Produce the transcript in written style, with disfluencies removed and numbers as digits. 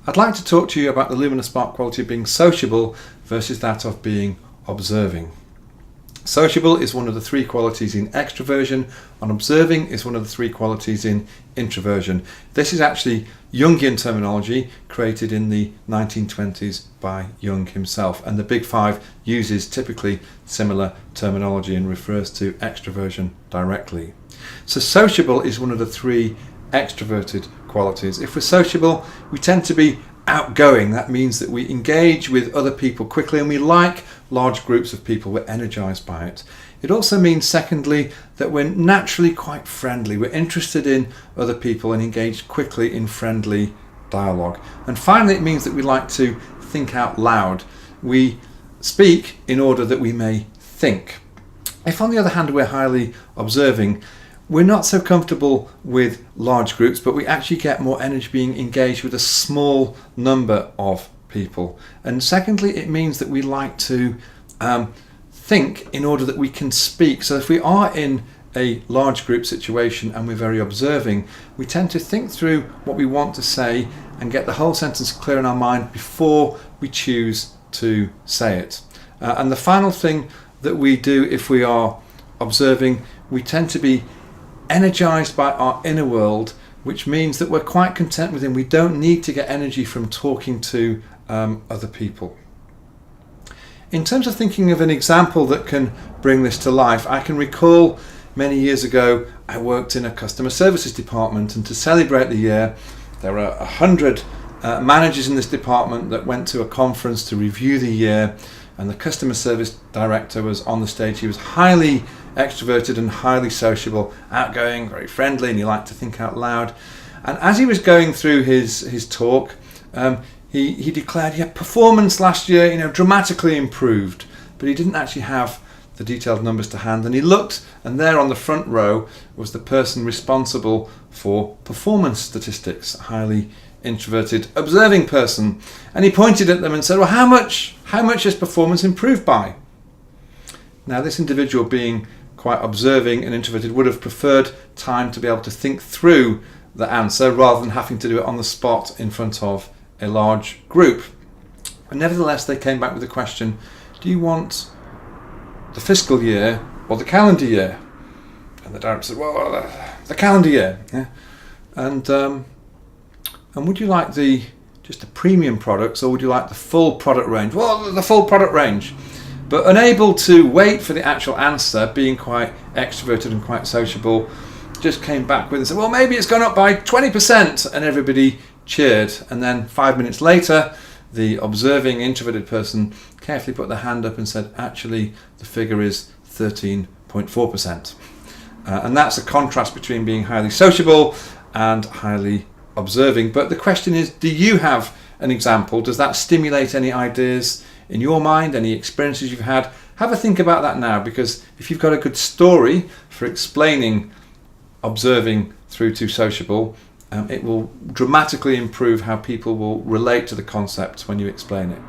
I'd like to talk to you about the Lumina Spark quality of being sociable versus that of being observing. Sociable is one of the three qualities in extroversion, and observing is one of the three qualities in introversion. This is actually Jungian terminology created in the 1920s by Jung himself, and the Big Five uses typically similar terminology and refers to extroversion directly. So sociable is one of the three extroverted qualities. If we're sociable, we tend to be outgoing. That means that we engage with other people quickly and we like large groups of people. We're energized by it. It also means, secondly, that we're naturally quite friendly. We're interested in other people and engage quickly in friendly dialogue. And finally, it means that we like to think out loud. We speak in order that we may think. If, on the other hand, we're highly observing, we're not so comfortable with large groups, but we actually get more energy being engaged with a small number of people. And secondly, it means that we like to think in order that we can speak. So if we are in a large group situation and we're very observing, we tend to think through what we want to say and get the whole sentence clear in our mind before we choose to say it. And the final thing that we do if we are observing, we tend to be energized by our inner world, which means that we're quite content with him. We don't need to get energy from talking to other people. In terms of thinking of an example that can bring this to life, I can recall many years ago I worked in a customer services department, and to celebrate the year there were 100 managers in this department that went to a conference to review the year, and the customer service director was on the stage. He was highly extroverted and highly sociable, outgoing, very friendly, and he liked to think out loud. And as he was going through his talk, he declared, yeah, performance last year, dramatically improved, but he didn't actually have the detailed numbers to hand. And he looked, and there on the front row was the person responsible for performance statistics, a highly introverted, observing person. And he pointed at them and said, well, how much has performance improved by? Now, this individual, being quite observing and introverted, would have preferred time to be able to think through the answer rather than having to do it on the spot in front of a large group. And nevertheless, they came back with the question, do you want the fiscal year or the calendar year? And the director said, well, the calendar year. Yeah. And would you like just the premium products, or would you like the full product range? Well, the full product range. But unable to wait for the actual answer, being quite extroverted and quite sociable, just came back with and said, well, maybe it's gone up by 20%, and everybody cheered. And then 5 minutes later, the observing introverted person carefully put their hand up and said, actually, the figure is 13.4%. And that's a contrast between being highly sociable and highly observing. But the question is, do you have an example? Does that stimulate any ideas in your mind, any experiences you've had? Have a think about that now, because if you've got a good story for explaining observing through to sociable, it will dramatically improve how people will relate to the concept when you explain it.